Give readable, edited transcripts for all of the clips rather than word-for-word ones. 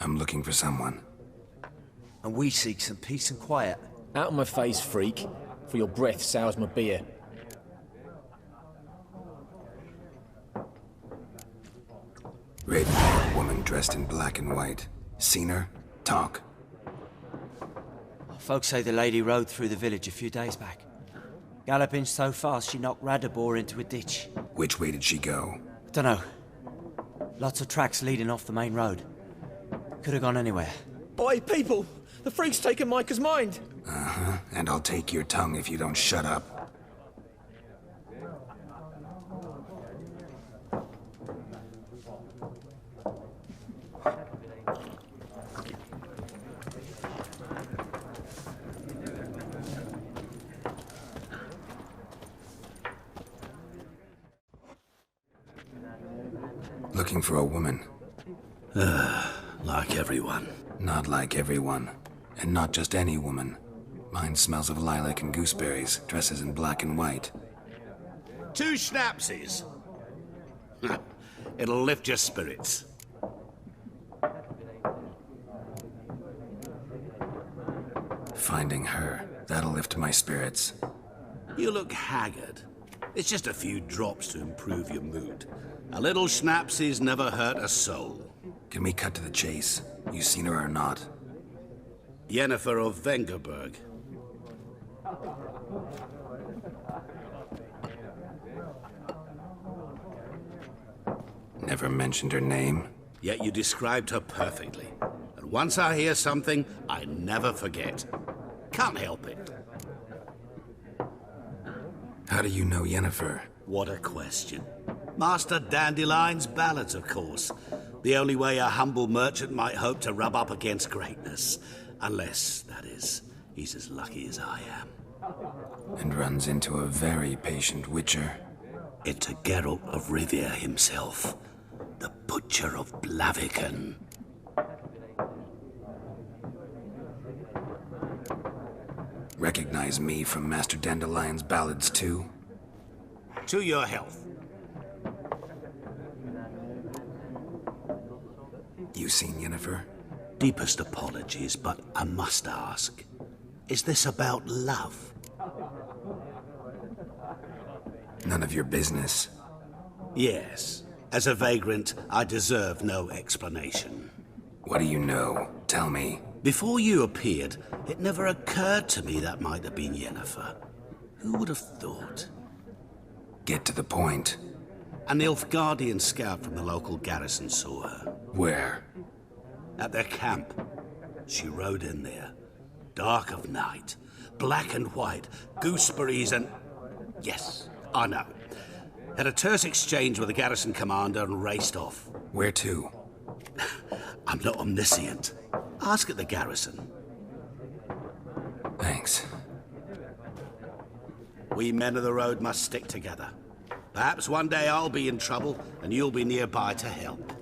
I'm looking for someone. And we seek some peace and quiet. Out of my face, freak, for your breath sours my beer. Red-haired woman dressed in black and white. Seen her? Talk. Folks say the lady rode through the village a few days back. Galloping so fast she knocked Radabor into a ditch. Which way did she go? Dunno. Lots of tracks leading off the main road. Could have gone anywhere. Oi, people! The freak's taken Micah's mind! Uh-huh, and I'll take your tongue if you don't shut up. Looking for a woman. Like everyone. Not like everyone. And not just any woman. Mine smells of lilac and gooseberries, dresses in black and white. 2 schnapsies. It'll lift your spirits. Finding her, that'll lift my spirits. You look haggard. It's just a few drops to improve your mood. A little schnapsies never hurt a soul. Can we cut to the chase? You seen her or not? Yennefer of Vengerberg. Never mentioned her name. Yet you described her perfectly. And once I hear something, I never forget. Can't help it. How do you know Yennefer? What a question. Master Dandelion's ballads, of course. The only way a humble merchant might hope to rub up against greatness. Unless, that is, he's as lucky as I am. And runs into a very patient witcher. Into Geralt of Rivia himself. The Butcher of Blaviken. Recognize me from Master Dandelion's ballads too? To your health. You seen Yennefer? Deepest apologies, but I must ask. Is this about love? None of your business. Yes. As a vagrant, I deserve no explanation. What do you know? Tell me. Before you appeared, it never occurred to me that might have been Yennefer. Who would have thought? Get to the point. An Nilfgaardian scout from the local garrison saw her. Where? At their camp. She rode in there. Dark of night. Black and white. Gooseberries and... Yes, I know. Had a terse exchange with the garrison commander and raced off. Where to? I'm not omniscient. Ask at the garrison. Thanks. We men of the road must stick together. Perhaps one day I'll be in trouble and you'll be nearby to help.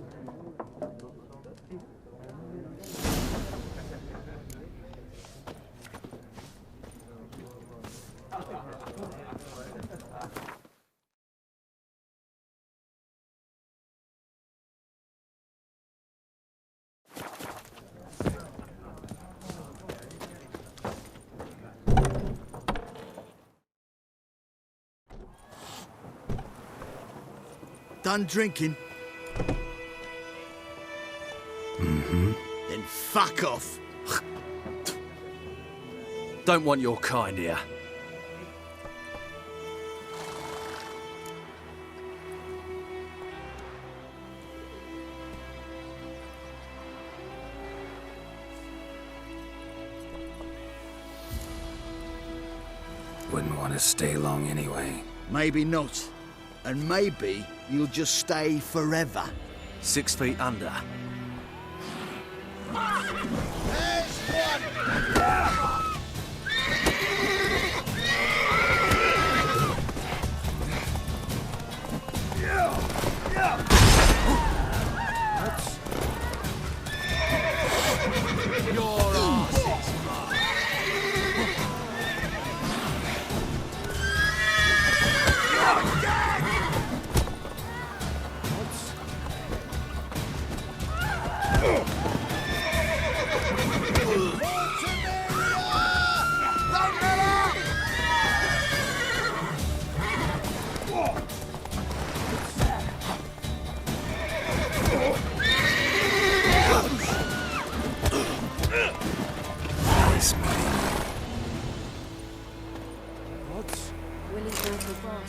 Done drinking? Mm-hmm. Then fuck off. Don't want your kind here. Wouldn't want to stay long anyway. Maybe not. And maybe you'll just stay forever. 6 feet under. There's one! Your arse is mine.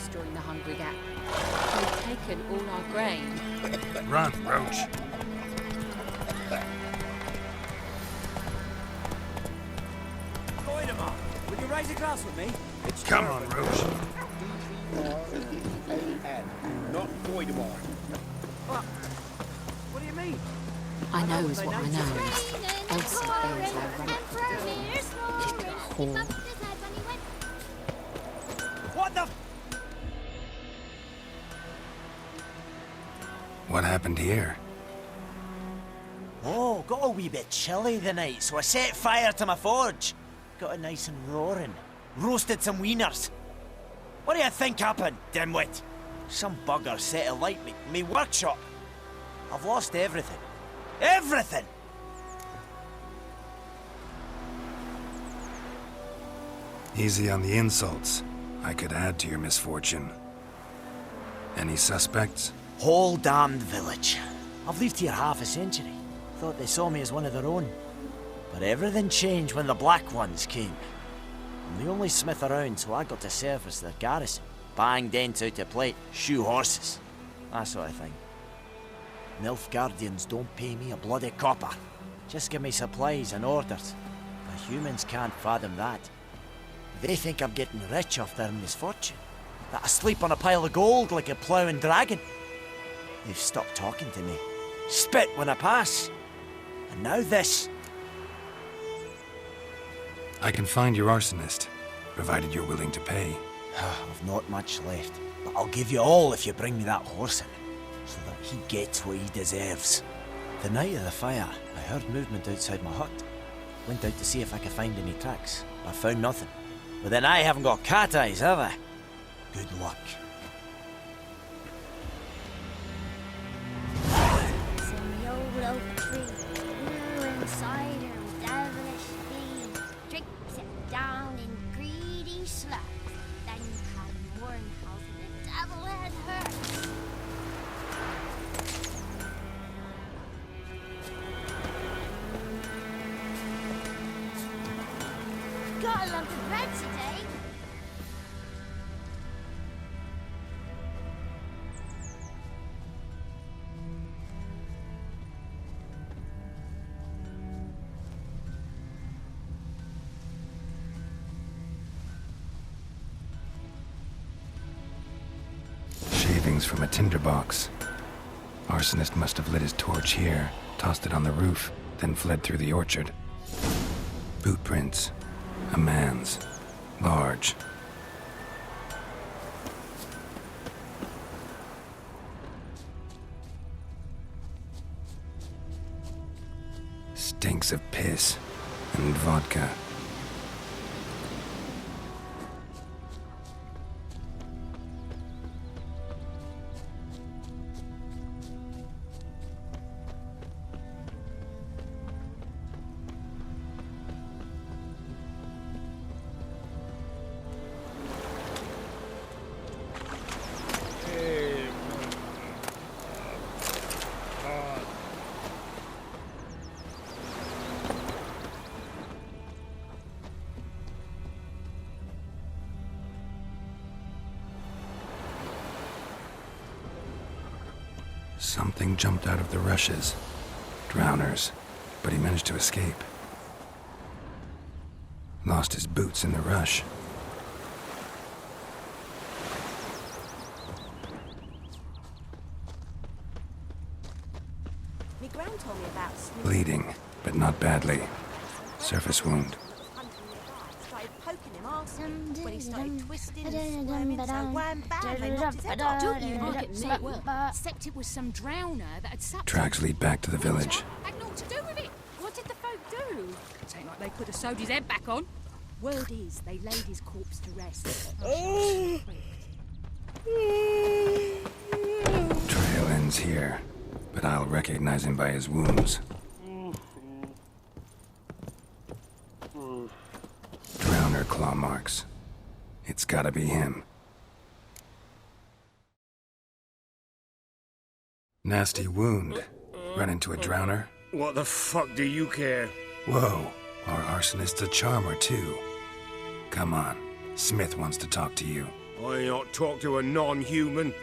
us during the Hungry Gap. They've taken all our grain. Run, Roach. Goidemar, will you raise a glass with me? Come on, Roach. Not Voidemar. What do you mean? I know is what I know. Elsie is ironic. Little whore. What the... What happened here? Oh, got a wee bit chilly the night, so I set fire to my forge. Got it nice and roaring. Roasted some wieners. What do you think happened, dimwit? Some bugger set alight me workshop. I've lost everything. Everything! Easy on the insults. I could add to your misfortune. Any suspects? Whole damned village. I've lived here half a century. Thought they saw me as one of their own. But everything changed when the Black Ones came. I'm the only smith around, so I got to service their garrison. Bang dents out of plate, shoe horses. That sort of thing. Nilfgaardians don't pay me a bloody copper. Just give me supplies and orders. The humans can't fathom that. They think I'm getting rich off their misfortune. That I sleep on a pile of gold like a ploughing dragon. They've stopped talking to me. Spit when I pass. And now this. I can find your arsonist, provided you're willing to pay. I've not much left, but I'll give you all if you bring me that horse in, so that he gets what he deserves. The night of the fire, I heard movement outside my hut. Went out to see if I could find any tracks. I found nothing. But then I haven't got cat eyes, have I? Good luck. Some old oak tree, blue and cider and devilish feed, drinks it down in greedy slugs. Then come Warrenhouse and the devil had hurt. Got a lump of bread today. Shavings from a tinderbox. Arsonist must have lit his torch here, tossed it on the roof, then fled through the orchard. Boot prints. A man's. Large. Stinks of piss and vodka. Something jumped out of the rushes. Drowners. But he managed to escape. Lost his boots in the rush. Me gran told me about Bleeding, but not badly. Surface wound. started poking him arse when he started twisting and swearing, so wham bam, they knocked his head off. Don't you market me well, except it was some drowner that had sapped Tracks lead back to the village. Had naught to do with it. What did the folk do? It ain't like they could have sewed his head back on. Word is, they laid his corpse to rest. Trail ends here, but I'll recognize him by his wounds. Drowner claw marks. It's gotta be him. Nasty wound. Run into a drowner? What the fuck do you care? Whoa, our arsonist's a charmer too. Come on, Smith wants to talk to you. I ain't not talk to a non-human.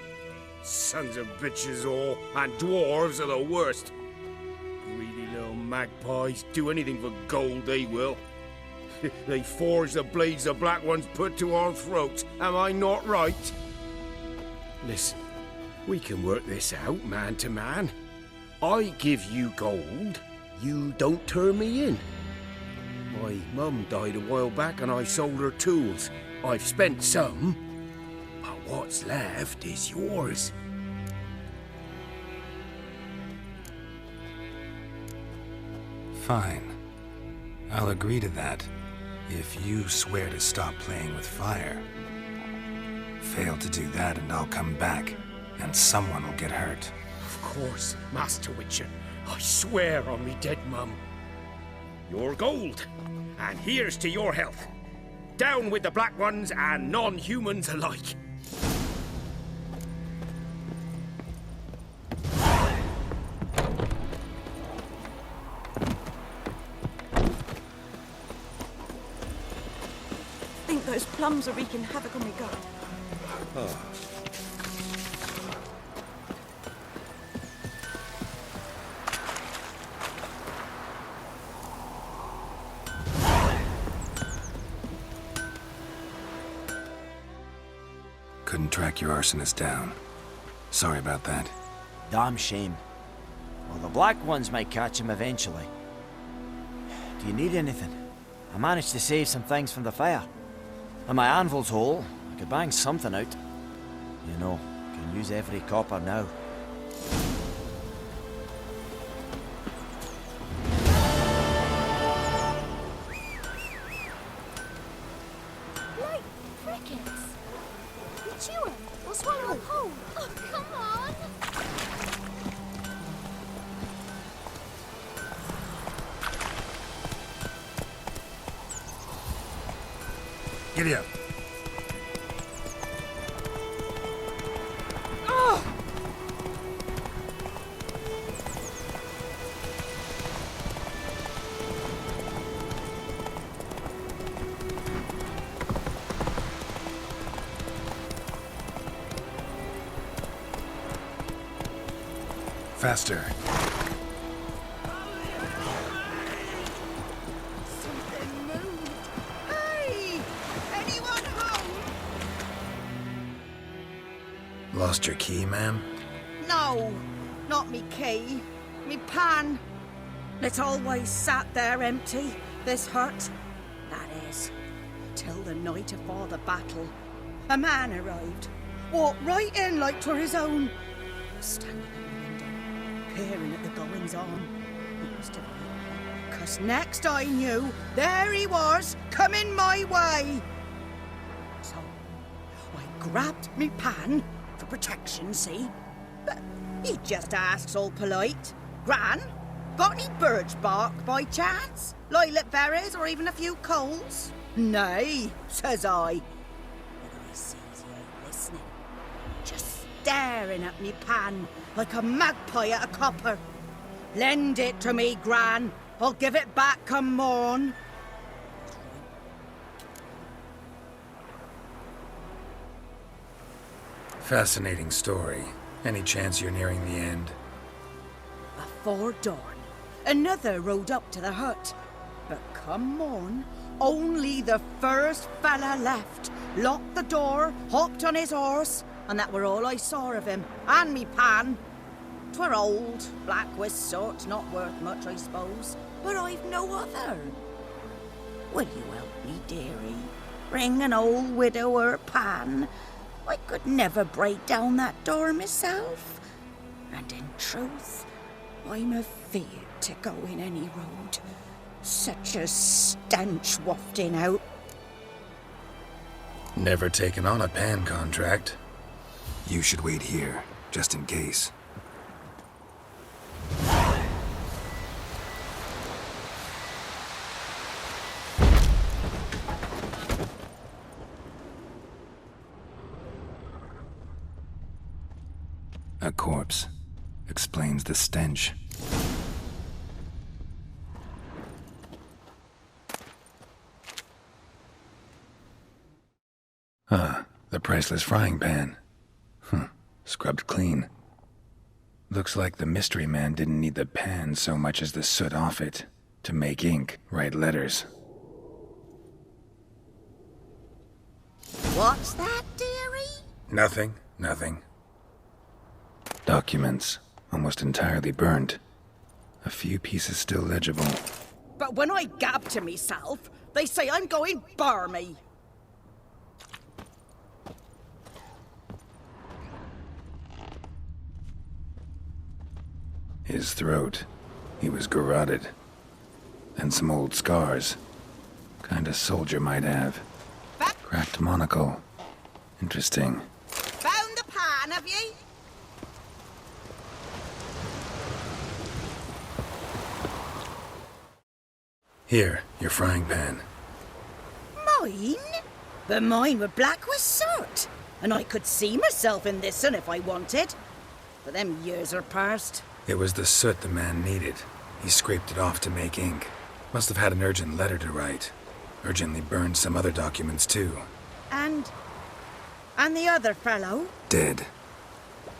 Sons of bitches all, and dwarves are the worst. Greedy little magpies, do anything for gold, they will. They forge the blades the Black Ones put to our throats, am I not right? Listen, we can work this out, man to man. I give you gold, you don't turn me in. My mum died a while back and I sold her tools. I've spent some, but what's left is yours. Fine. I'll agree to that, if you swear to stop playing with fire. Fail to do that and I'll come back, and someone will get hurt. Of course, Master Witcher. I swear on me dead mum. Your gold, and here's to your health. Down with the Black Ones and non-humans alike. I think those plums are wreaking havoc on my gut. Couldn't track your arsonist down. Sorry about that. Damn shame. Well, the Black Ones might catch him eventually. Do you need anything? I managed to save some things from the fire. And my anvil's whole. I could bang something out. You know, can use every copper now. Like crickets. You chew 'em or swallow 'em whole. Oh, come on. Giddy up. Faster. Something moved. Hey! Anyone home? Lost your key, ma'am? No, not me key. Me pan. It always sat there empty, this hut. That is, till the night afore the battle. A man arrived, walked right in like 'twere his own. Standing in the window, peering at the goings-on. It was divine, 'cause next I knew, there he was, coming my way. So, I grabbed me pan, for protection, see? But he just asks all polite, Gran, got any birch bark by chance? Lilac berries or even a few coals? Nay, says I. But I sees he ain't listening. Just staring at me pan like a magpie at a copper. Lend it to me, Gran. I'll give it back come morn. Fascinating story. Any chance you're nearing the end? Before dawn, another rode up to the hut. But come morn, only the first fella left. Locked the door, hopped on his horse, and that were all I saw of him, and me pan. 'Twere old, black with sort, not worth much, I suppose, but I've no other. Will you help me, dearie? Bring an old widower pan. I could never break down that door myself. And in truth, I'm afeard to go in any road. Such a stench wafting out. Never taken on a pan contract. You should wait here, just in case. A corpse. Explains the stench. The priceless frying pan. Scrubbed clean. Looks like the mystery man didn't need the pan so much as the soot off it to make ink, write letters. What's that, dearie? Nothing. Documents, almost entirely burned. A few pieces still legible. But when I gab to myself, they say I'm going barmy. His throat. He was garroted. And some old scars. Kind a soldier might have. Cracked monocle. Interesting. Found the pan, have ye? Here, your frying pan. Mine? But mine were black with soot. And I could see myself in this one if I wanted. But them years are past. It was the soot the man needed. He scraped it off to make ink. Must have had an urgent letter to write. Urgently burned some other documents too. And the other fellow? Dead.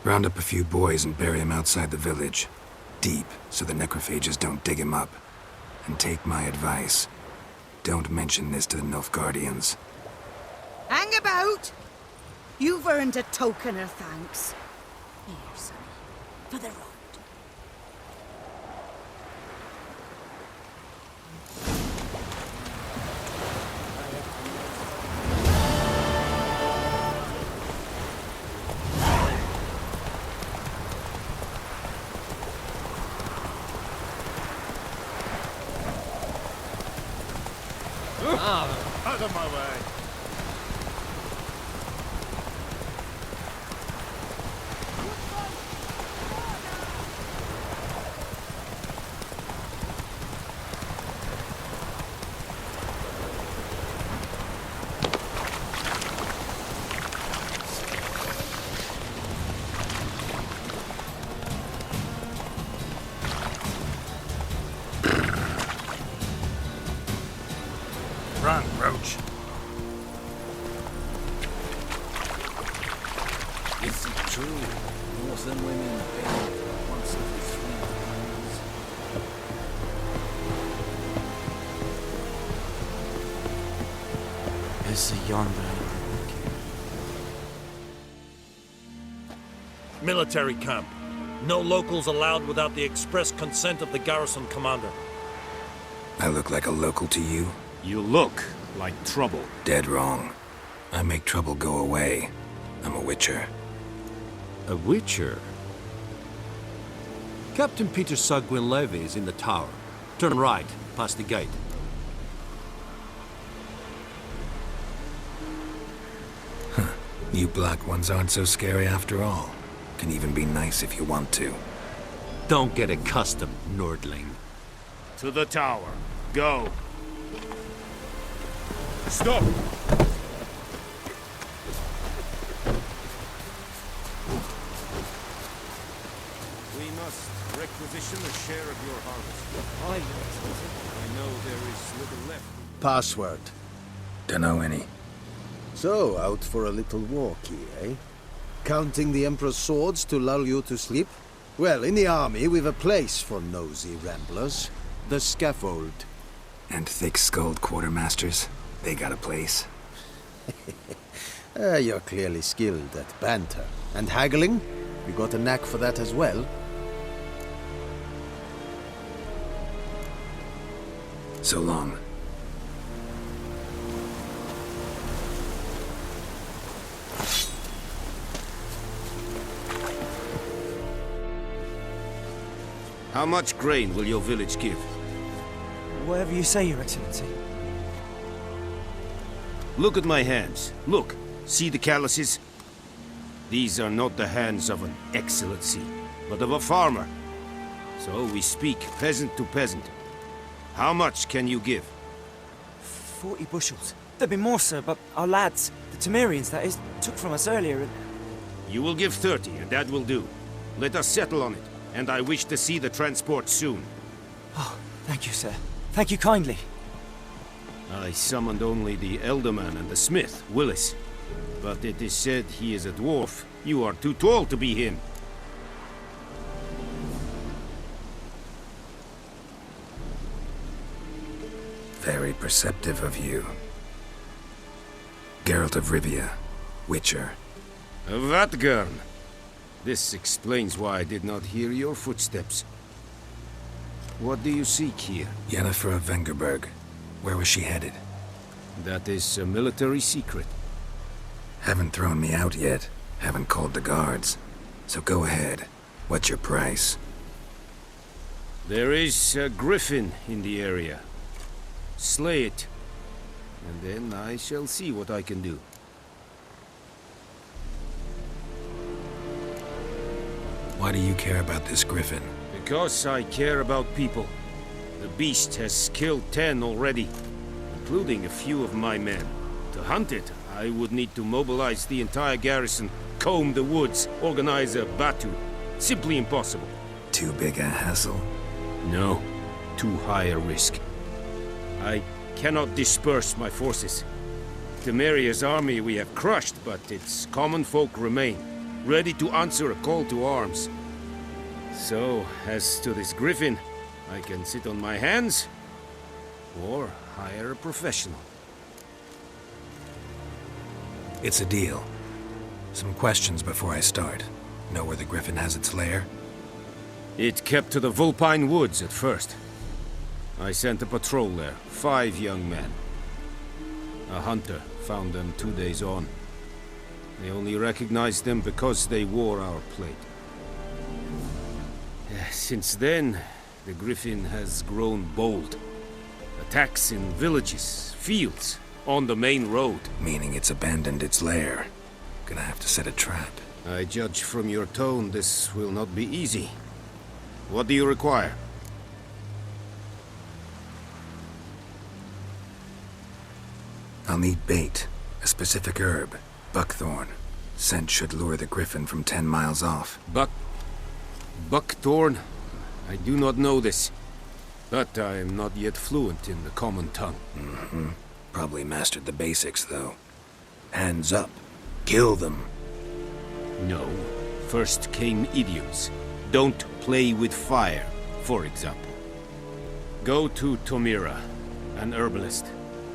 Round up a few boys and bury him outside the village. Deep, so the necrophages don't dig him up. And take my advice. Don't mention this to the Nilfgaardians. Hang about! You've earned a token of thanks. Here, sonny, for the road. Out of my way. Run, Roach. Is it true? Northern women bathe once every 3 years. Is the yonder? Military camp. No locals allowed without the express consent of the garrison commander. I look like a local to you? You look like trouble. Dead wrong. I make trouble go away. I'm a witcher. A witcher? Captain Peter Sagwin Levy is in the tower. Turn right, past the gate. You black ones aren't so scary after all. Can even be nice if you want to. Don't get accustomed, Nordling. To the tower. Go. Stop! We must requisition a share of your harvest. I know there is little left. Password. Dunno any. So, out for a little walkie, eh? Counting the Emperor's swords to lull you to sleep? Well, in the army, we've a place for nosy ramblers. The scaffold. And thick-skulled quartermasters. They got a place. You're clearly skilled at banter. And haggling? You got a knack for that as well? So long. How much grain will your village give? Whatever you say, Your Excellency. Look at my hands. Look. See the calluses? These are not the hands of an excellency, but of a farmer. So we speak peasant to peasant. How much can you give? 40 bushels. There'd be more, sir, but our lads, the Temerians, that is, took from us earlier and... You will give 30, and that will do. Let us settle on it, and I wish to see the transport soon. Oh, thank you, sir. Thank you kindly. I summoned only the Elderman and the smith, Willis. But it is said he is a dwarf. You are too tall to be him. Very perceptive of you. Geralt of Rivia, Witcher. Vatgern! This explains why I did not hear your footsteps. What do you seek here? Yennefer of Vengerberg. Where was she headed? That is a military secret. Haven't thrown me out yet. Haven't called the guards. So go ahead. What's your price? There is a griffin in the area. Slay it, and then I shall see what I can do. Why do you care about this griffin? Because I care about people. The beast has killed 10 already, including a few of my men. To hunt it, I would need to mobilize the entire garrison, comb the woods, organize a batu. Simply impossible. Too big a hassle? No, too high a risk. I cannot disperse my forces. Temeria's army we have crushed, but its common folk remain, ready to answer a call to arms. So, as to this griffin, I can sit on my hands, or hire a professional. It's a deal. Some questions before I start. Know where the griffin has its lair? It kept to the Vulpine Woods at first. I sent a patrol there, 5 young men. A hunter found them 2 days on. They only recognized them because they wore our plate. Since then, the griffin has grown bold. Attacks in villages, fields, on the main road. Meaning it's abandoned its lair. Gonna have to set a trap. I judge from your tone this will not be easy. What do you require? I'll need bait, a specific herb, buckthorn. Scent should lure the griffin from 10 miles off. Buckthorn? I do not know this, but I am not yet fluent in the common tongue. Probably mastered the basics, though. Hands up. Kill them. No. First came idioms. Don't play with fire, for example. Go to Tomira, an herbalist.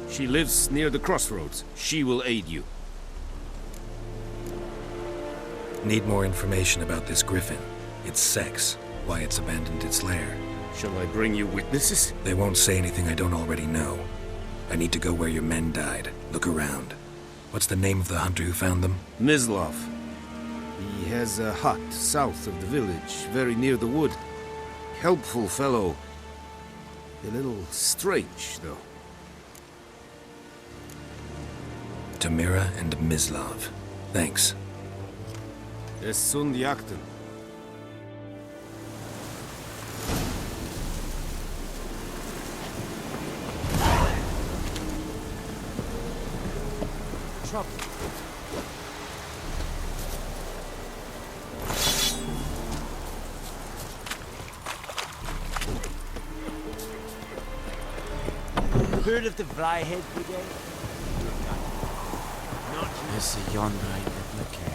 She lives near the crossroads. She will aid you. Need more information about this griffin. Its sex, why it's abandoned its lair. Shall I bring you witnesses? They won't say anything I don't already know. I need to go where your men died. Look around. What's the name of the hunter who found them? Mislav. He has a hut south of the village, very near the wood. Helpful fellow. A little strange, though. Tamira and Mislav. Thanks. Es sunt jakten. Trouble. Heard of the Vryhead Brigade? It's a yonder I did look here.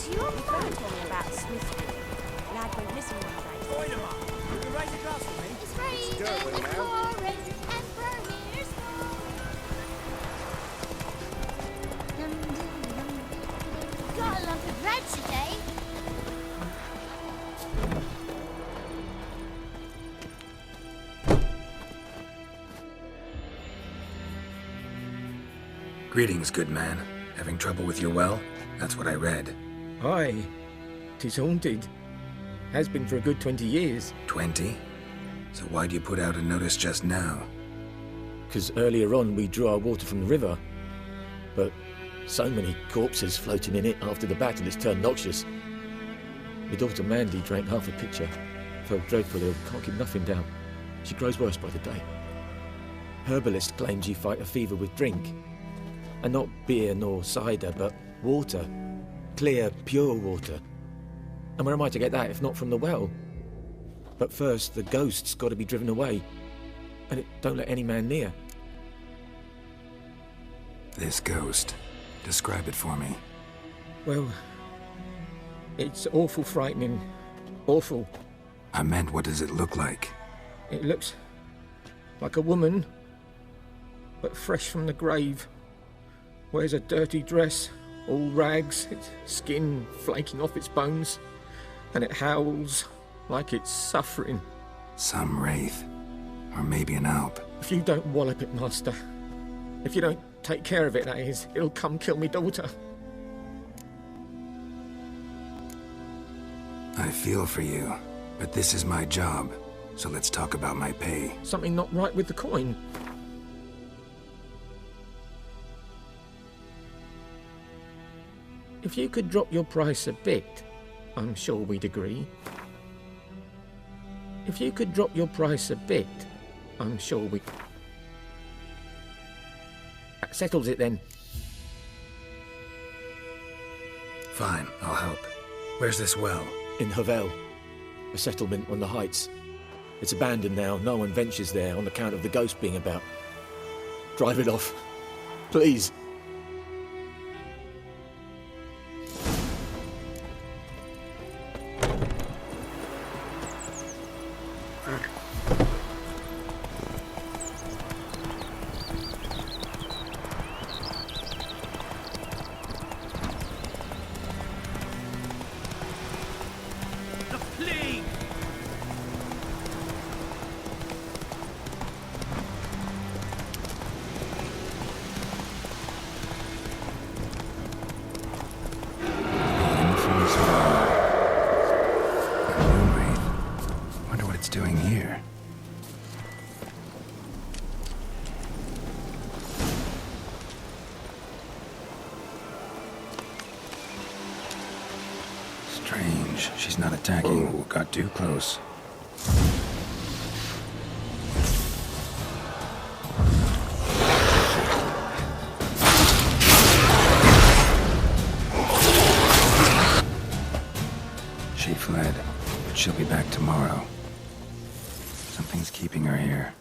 Is your mum told me about Smithfield? Lad went missing one day. Join him up. You can raise a glass for me. It's raining with pouring, Emperor here's got a lump of bread today. Greetings, good man. Having trouble with your well? That's what I read. Aye. 'Tis haunted. Has been for a good 20 years. 20? So why'd you put out a notice just now? Because earlier on we drew our water from the river. But so many corpses floating in it after the battle it's turned noxious. My daughter Mandy drank half a pitcher. Felt dreadful ill, can't keep nothing down. She grows worse by the day. Herbalist claims you fight a fever with drink. And not beer nor cider, but water. Clear, pure water. And where am I to get that if not from the well? But first, the ghost's got to be driven away. And it don't let any man near. This ghost. Describe it for me. Well, it's awful frightening. Awful. I meant, what does it look like? It looks like a woman, but fresh from the grave. Wears a dirty dress, all rags, its skin flaking off its bones, and it howls like it's suffering. Some wraith. Or maybe an alp. If you don't wallop it, Master, if you don't take care of it, that is, it'll come kill me daughter. I feel for you, but this is my job, so let's talk about my pay. Something not right with the coin. If you could drop your price a bit, I'm sure we'd agree. If you could drop your price a bit, I'm sure we... That settles it then. Fine, I'll help. Where's this well? In Havel, a settlement on the heights. It's abandoned now, no one ventures there on account of the ghost being about. Drive it off, please. Doing here? Strange. She's not attacking. Got too close. She fled, but she'll be back tomorrow. Something's keeping her here.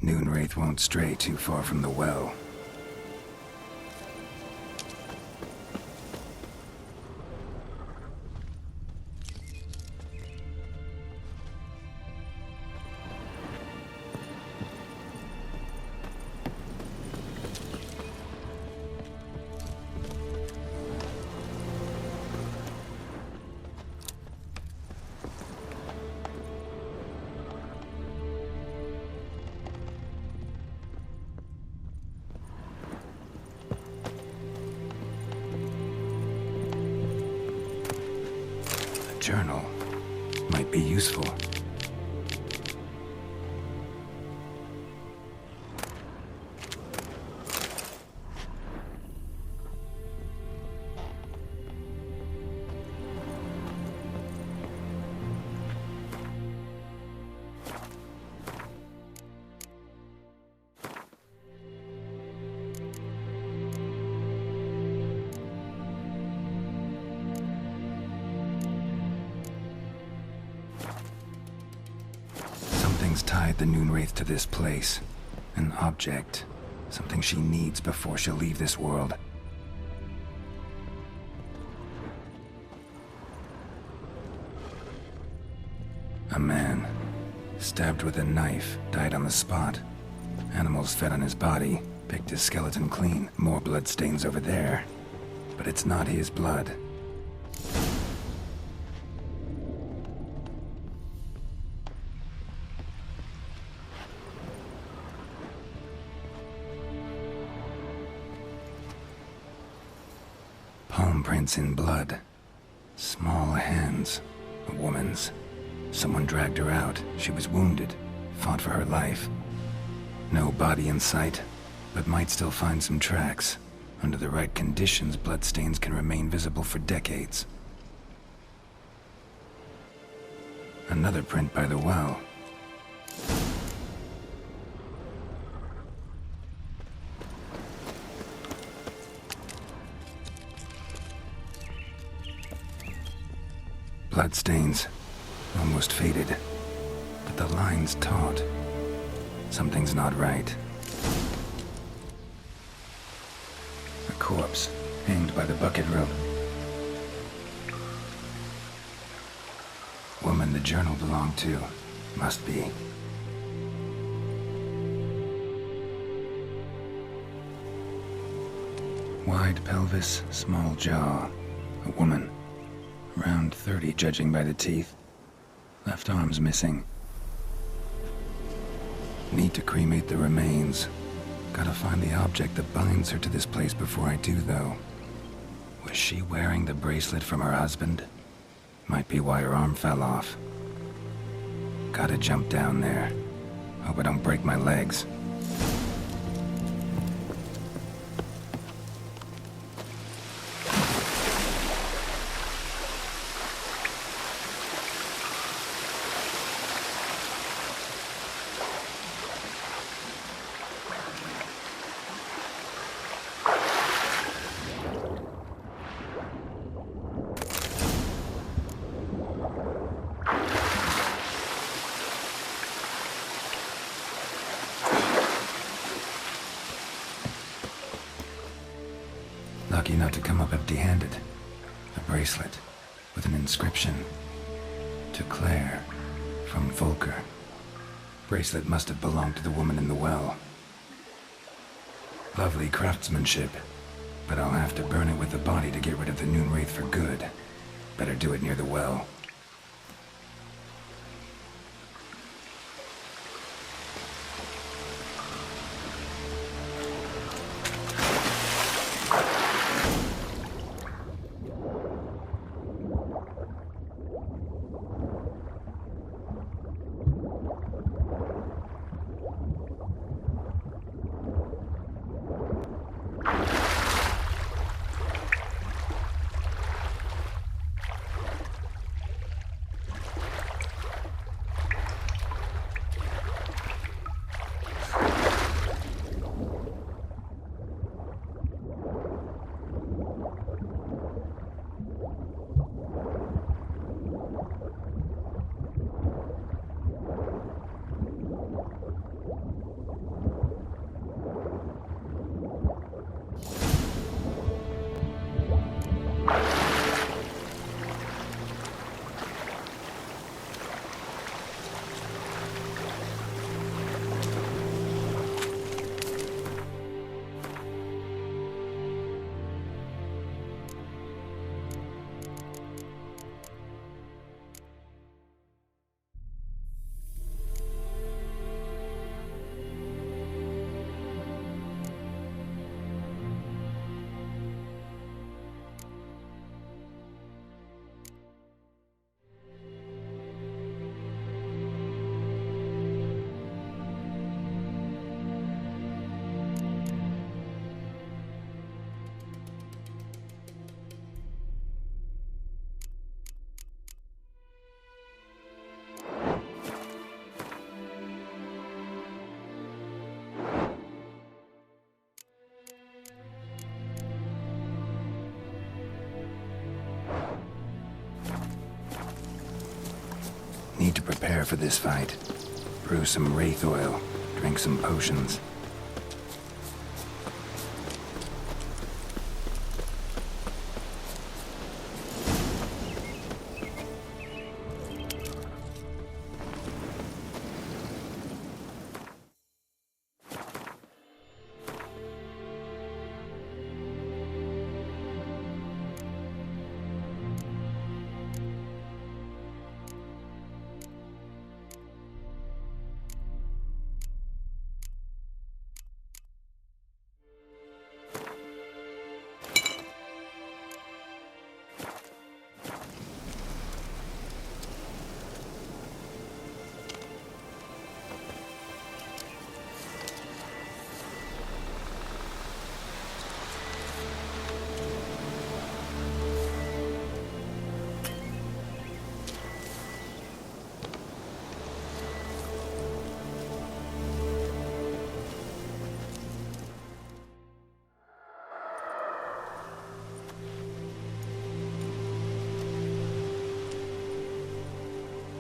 Noonwraith won't stray too far from the well. Journal might be useful. Tied the Noonwraith to this place. An object. Something she needs before she'll leave this world. A man. Stabbed with a knife. Died on the spot. Animals fed on his body. Picked his skeleton clean. More bloodstains over there. But it's not his blood. Palm prints in blood. Small hands. A woman's. Someone dragged her out. She was wounded. Fought for her life. No body in sight, but might still find some tracks. Under the right conditions, bloodstains can remain visible for decades. Another print by the well. Bloodstains, almost faded, but the line's taut. Something's not right. A corpse, hanged by the bucket rope. Woman the journal belonged to, must be. Wide pelvis, small jaw. A woman. Around 30, judging by the teeth. Left arm's missing. Need to cremate the remains. Gotta find the object that binds her to this place before I do, though. Was she wearing the bracelet from her husband? Might be why her arm fell off. Gotta jump down there. Hope I don't break my legs. Lucky not to come up empty-handed. A bracelet with an inscription. To Claire, from Volker. Bracelet must have belonged to the woman in the well. Lovely craftsmanship, but I'll have to burn it with the body to get rid of the Noonwraith for good. Better do it near the well. prepare for this fight. Brew some wraith oil, drink some potions.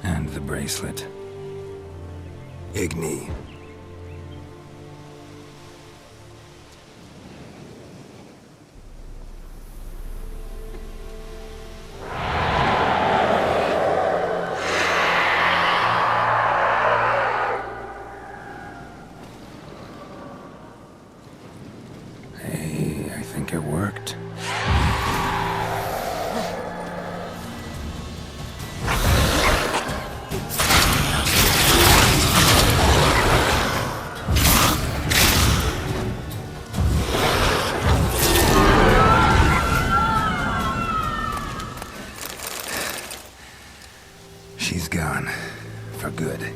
And the bracelet. Igni. Hey, I think it worked. She's gone. For good.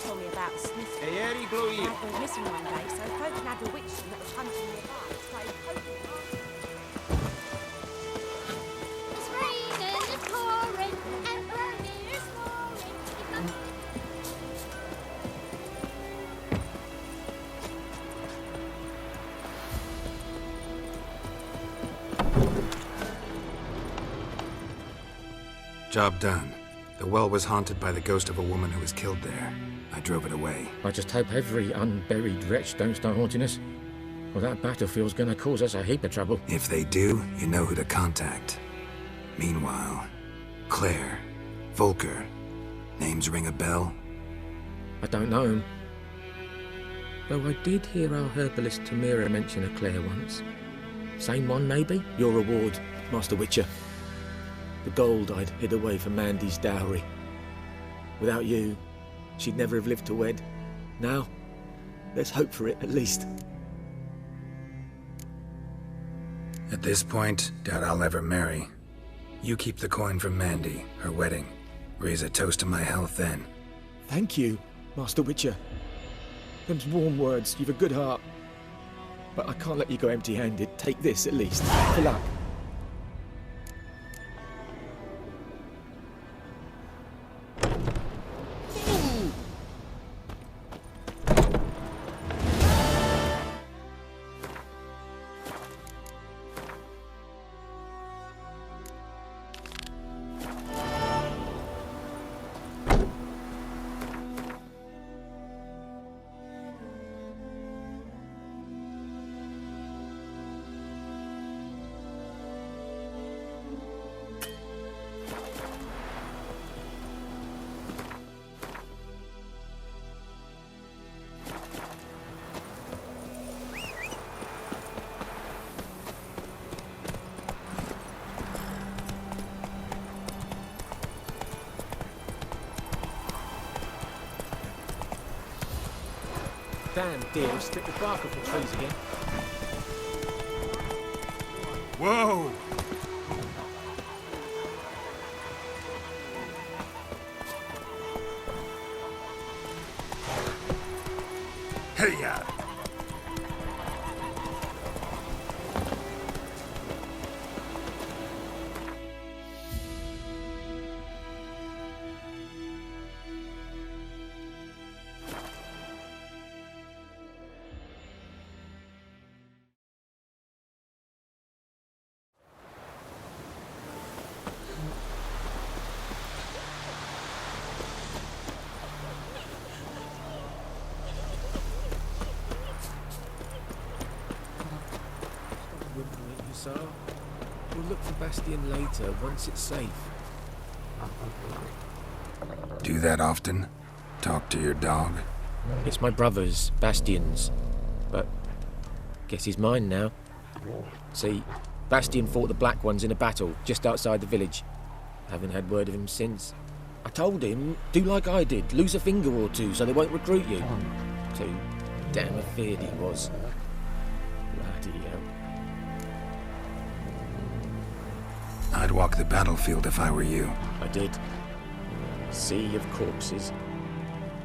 Told me about a sniff. Hey, Eddie, blow you. Went missing one day, so folk had a witch that was hunting nearby. Started poking her. It's raining, it's pouring, and Vermeer's snoring. Job done. The well was haunted by the ghost of a woman who was killed there. I drove it away. I just hope every unburied wretch don't start haunting us. Well, that battlefield's gonna cause us a heap of trouble. If they do, you know who to contact. Meanwhile, Claire, Volker, names ring a bell? I don't know him. Though I did hear our herbalist Tamira mention a Claire once. Same one, maybe? Your reward, Master Witcher. The gold I'd hid away for Mandy's dowry. Without you, she'd never have lived to wed. Now, let's hope for it, at least. At this point, doubt I'll ever marry. You keep the coin from Mandy, her wedding. Raise a toast to my health then. Thank you, Master Witcher. Them's warm words, you've a good heart. But I can't let you go empty-handed. Take this, at least, for luck. Damn deer split the bark off the trees again. Whoa! Hussar. We'll look for Bastion later, once it's safe. Do that often? Talk to your dog? It's my brother's, Bastion's. But guess he's mine now. See, Bastion fought the Black Ones in a battle just outside the village. Haven't had word of him since. I told him, do like I did, lose a finger or two so they won't recruit you. Too damn afeard he was. Bloody hell. I'd walk the battlefield if I were you. I did. Sea of corpses.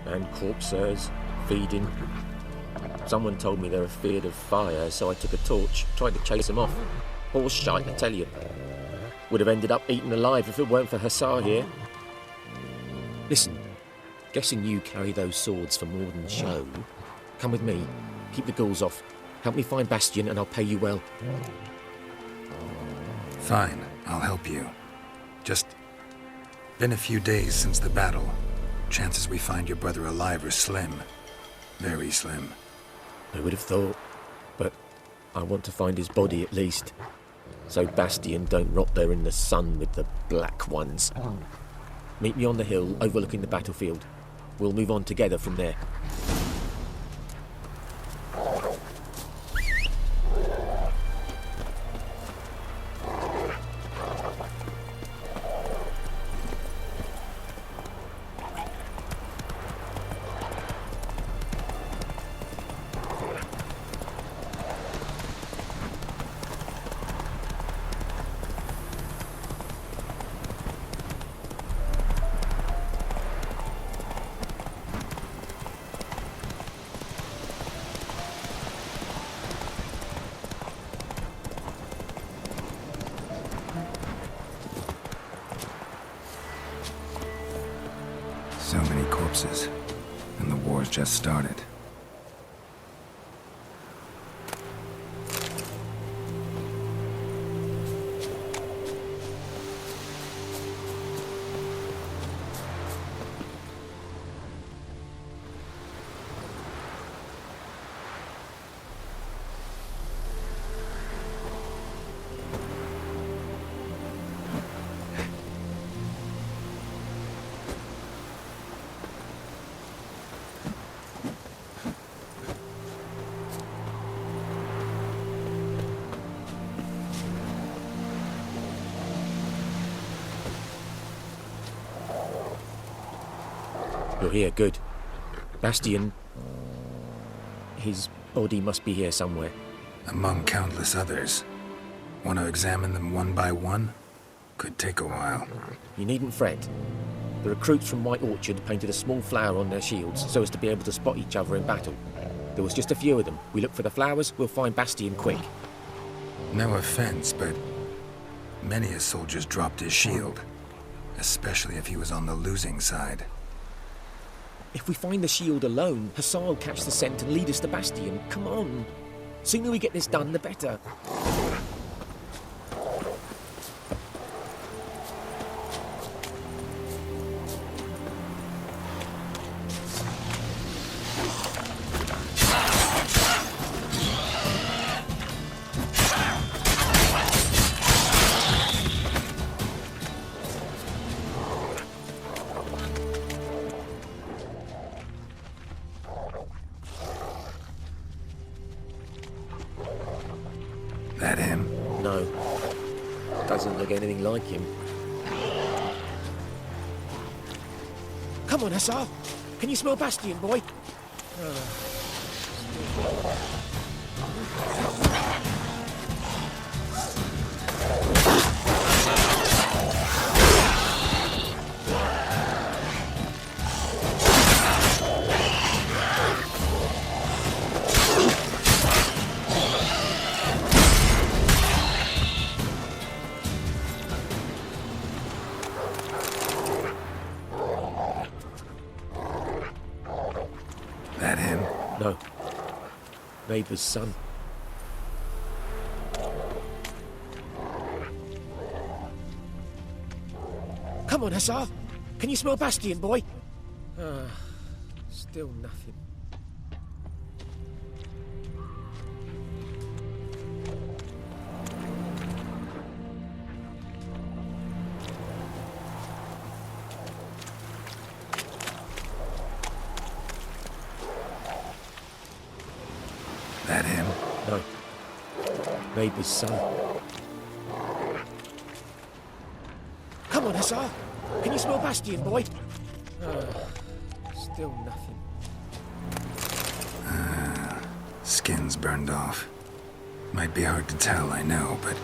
And corpsers, feeding. Someone told me they were feared of fire, so I took a torch, tried to chase them off. Horse shite, I tell you. Would have ended up eaten alive if it weren't for Hussar here. Listen, guessing you carry those swords for more than show. Come with me, keep the ghouls off. Help me find Bastion and I'll pay you well. Fine, I'll help you. Just been a few days since the battle. Chances we find your brother alive are slim. Very slim. I would have thought, but I want to find his body at least. So Bastion don't rot there in the sun with the Black Ones. Meet me on the hill overlooking the battlefield. We'll move on together from there. So many corpses, and the war's just started. You're here, good. Bastion... his body must be here somewhere. Among countless others. Want to examine them one by one? Could take a while. You needn't fret. The recruits from White Orchard painted a small flower on their shields so as to be able to spot each other in battle. There was just a few of them. We look for the flowers, we'll find Bastion quick. No offense, but many a soldier's dropped his shield. Especially if he was on the losing side. If we find the shield alone, Hussar will catch the scent and lead us to Bastion. Come on. Sooner we get this done, the better. That him? No. Doesn't look anything like him. Come on, Hussar. Can you smell Bastion, boy? That him? No. Neighbour's son. Come on, Hussar. Can you smell Bastion, boy? Still nothing. Maybe so. Come on, Hussar. Can you smell Bastion, boy? Still nothing. Skin's burned off. Might be hard to tell, I know, but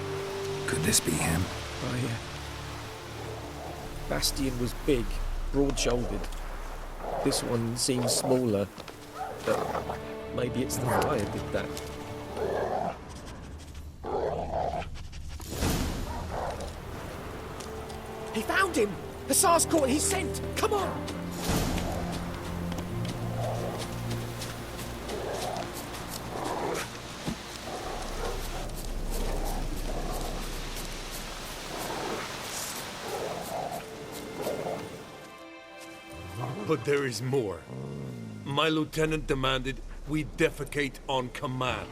could this be him? Oh, yeah. Bastion was big, broad-shouldered. This one seems smaller, but maybe it's the fire did that. He found him! Hussar's caught his scent! Come on! But there is more. My lieutenant demanded we defecate on command.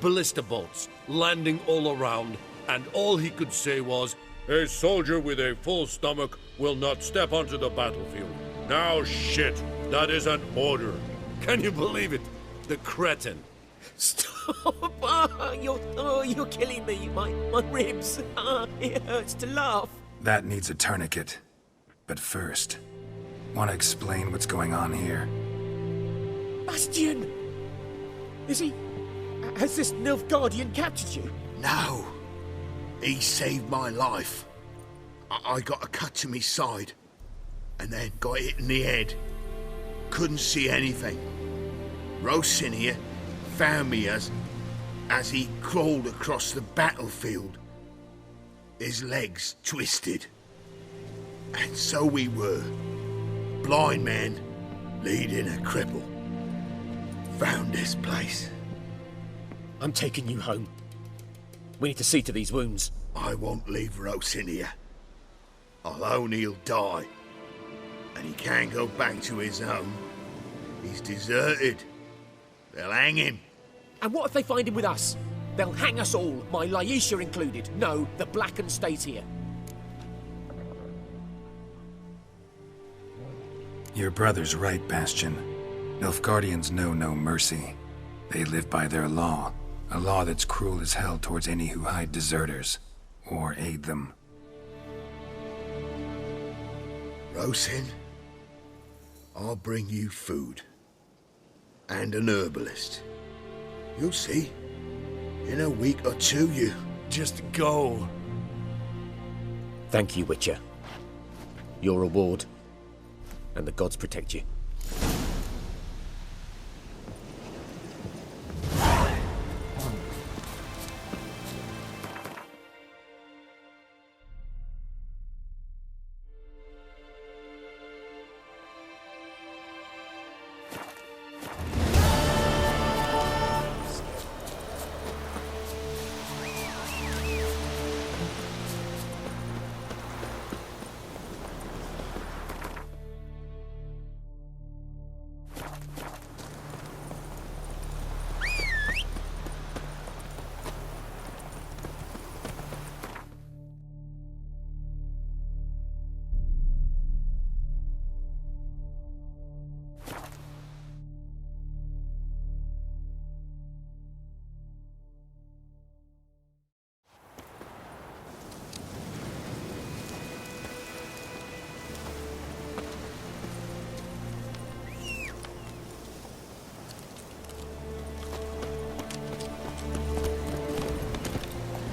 Ballista bolts, landing all around, and all he could say was, "A soldier with a full stomach will not step onto the battlefield." Now shit, that is an order. Can you believe it? The cretin. Stop! You're killing me. My ribs. It hurts to laugh. That needs a tourniquet. But first, want to explain what's going on here? Bastion! Is he... Has this Nilfgaardian captured you? No. He saved my life. I got a cut to my side, and then got hit in the head. Couldn't see anything. Rosin here found me as he crawled across the battlefield. His legs twisted. And so we were. Blind man leading a cripple. Found this place. I'm taking you home. We need to see to these wounds. I won't leave Rosin here. Alone he'll die. And he can't go back to his home. He's deserted. They'll hang him. And what if they find him with us? They'll hang us all, my Laisha included. No, the Blacken stays here. Your brother's right, Bastion. Nilfgaardians know no mercy. They live by their law. A law that's cruel as hell towards any who hide deserters or aid them. Rosin, I'll bring you food. And an herbalist. You'll see. In a week or two, you... Just go. Thank you, Witcher. Your reward. And the gods protect you.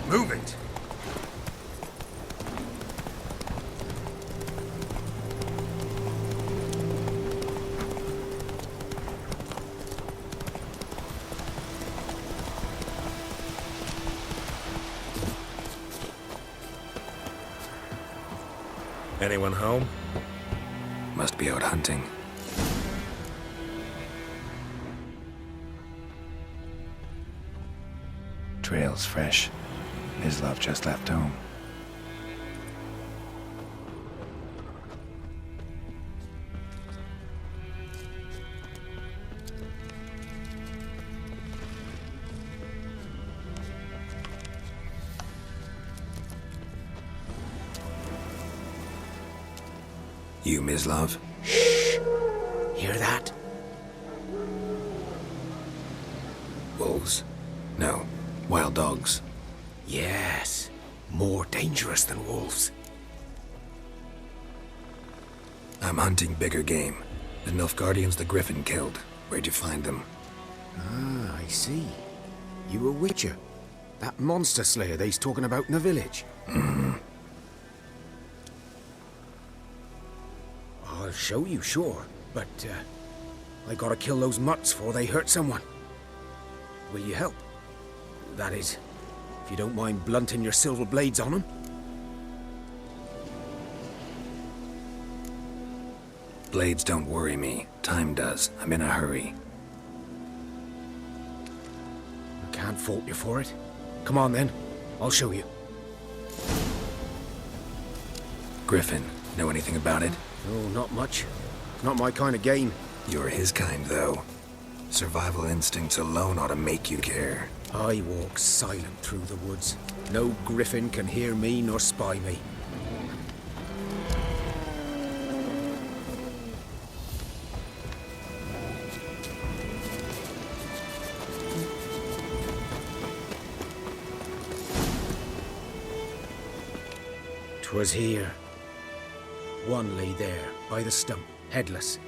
Move it! Anyone home? Must be out hunting. Trail's fresh. Mislav just left home. You, Mislav? Shh! Hear that? Wolves? No. Wild dogs. Yes. More dangerous than wolves. I'm hunting bigger game. The Nilfgaardians the Griffin killed. Where'd you find them? Ah, I see. You a witcher. That monster slayer they's talking about in the village. I'll show you, sure. But, I gotta kill those mutts before they hurt someone. Will you help? That is, if you don't mind blunting your silver blades on them. Blades don't worry me. Time does. I'm in a hurry. I can't fault you for it. Come on then. I'll show you. Griffin. Know anything about it? Oh, not much. Not my kind of game. You're his kind, though. Survival instincts alone ought to make you care. I walk silent through the woods. No griffin can hear me nor spy me. 'Twas here. One lay there, by the stump, headless.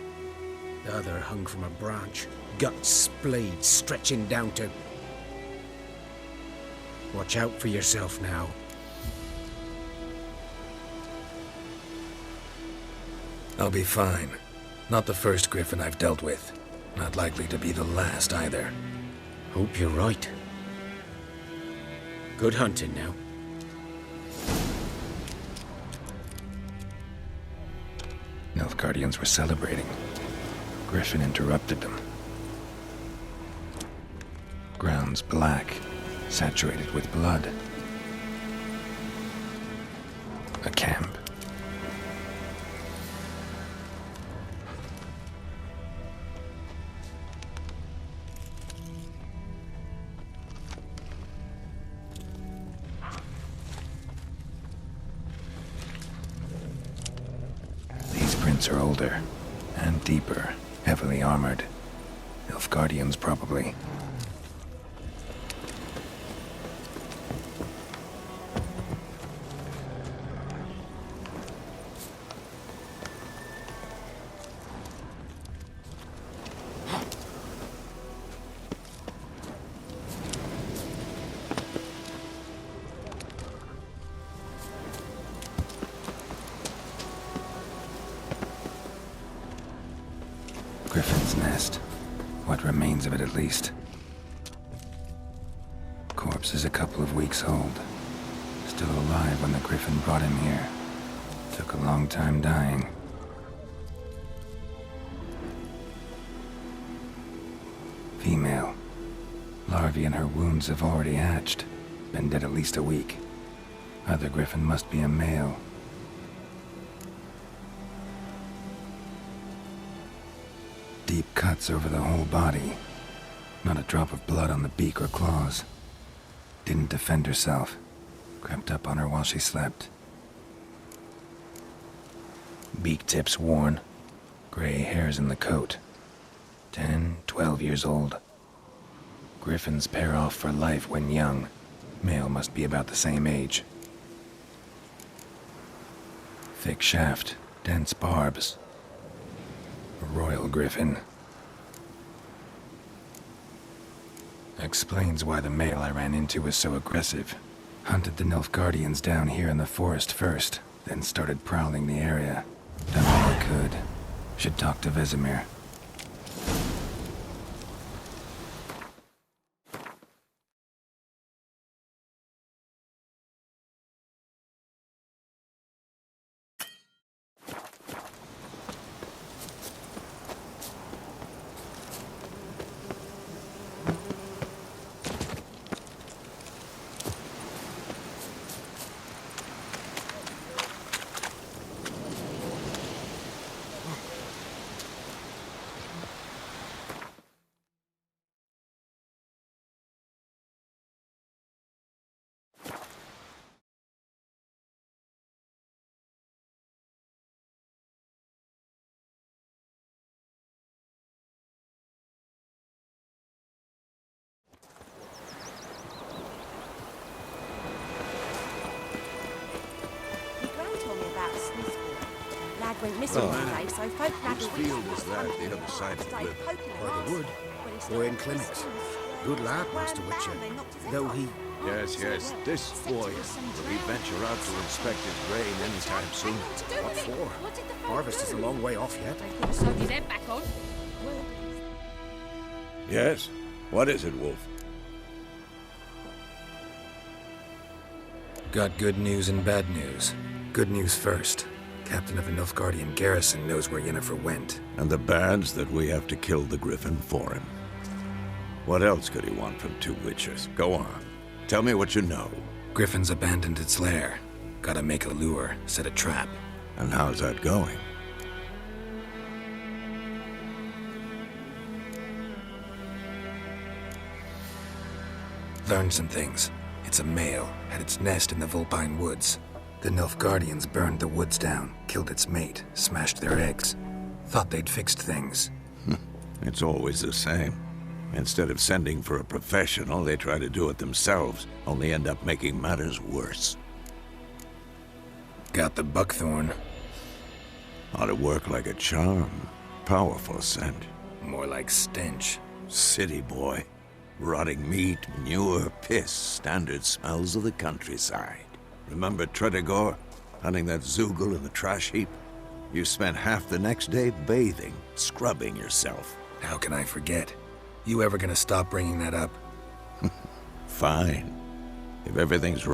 The other hung from a branch, guts splayed, stretching down to... Watch out for yourself now. I'll be fine. Not the first griffin I've dealt with. Not likely to be the last either. Hope you're right. Good hunting now. Nilfgaardians were celebrating. Griffin interrupted them. Ground's black, saturated with blood. A camp. These prints are older and deeper, heavily armored. Nilfgaardians, probably. Griffin's nest. What remains of it, at least. Corpse is a couple of weeks old. Still alive when the Griffin brought him here. Took a long time dying. Female. Larvae in her wounds have already hatched. Been dead at least a week. Other Griffin must be a male. Deep cuts over the whole body. Not a drop of blood on the beak or claws. Didn't defend herself. Crept up on her while she slept. Beak tips worn. Gray hairs in the coat. 10, 12 years old. Griffins pair off for life when young. Male must be about the same age. Thick shaft, dense barbs. A royal griffin. Explains why the male I ran into was so aggressive. Hunted the Nilfgaardians down here in the forest first, then started prowling the area. Done all I could. Should talk to Vesemir. lad went missing one day, so folk Whose field is that, the other side of the river? By the wood. Or in clinics. Good lad, Master Witcher. Though he... Yes, this boy. Will he venture out to inspect his grain anytime soon? What for? Harvest is a long way off yet. Sewed his head back on. Yes? What is it, Wolf? Got good news and bad news. Good news first. Captain of the Nilfgaardian garrison knows where Yennefer went. And the bad's that we have to kill the Griffin for him. What else could he want from two witchers? Go on. Tell me what you know. Griffin's abandoned its lair. Gotta make a lure, set a trap. And how's that going? Learned some things. It's a male, had its nest in the Vulpine Woods. The Nilfgaardians burned the woods down, killed its mate, smashed their eggs. Thought they'd fixed things. It's always the same. Instead of sending for a professional, they try to do it themselves, only end up making matters worse. Got the buckthorn. Ought to work like a charm. Powerful scent. More like stench. City boy. Rotting meat, manure, piss, standard smells of the countryside. Remember Tretogor? Hunting that Zoogle in the trash heap? You spent half the next day bathing, scrubbing yourself. How can I forget? You ever gonna stop bringing that up? Fine. If everything's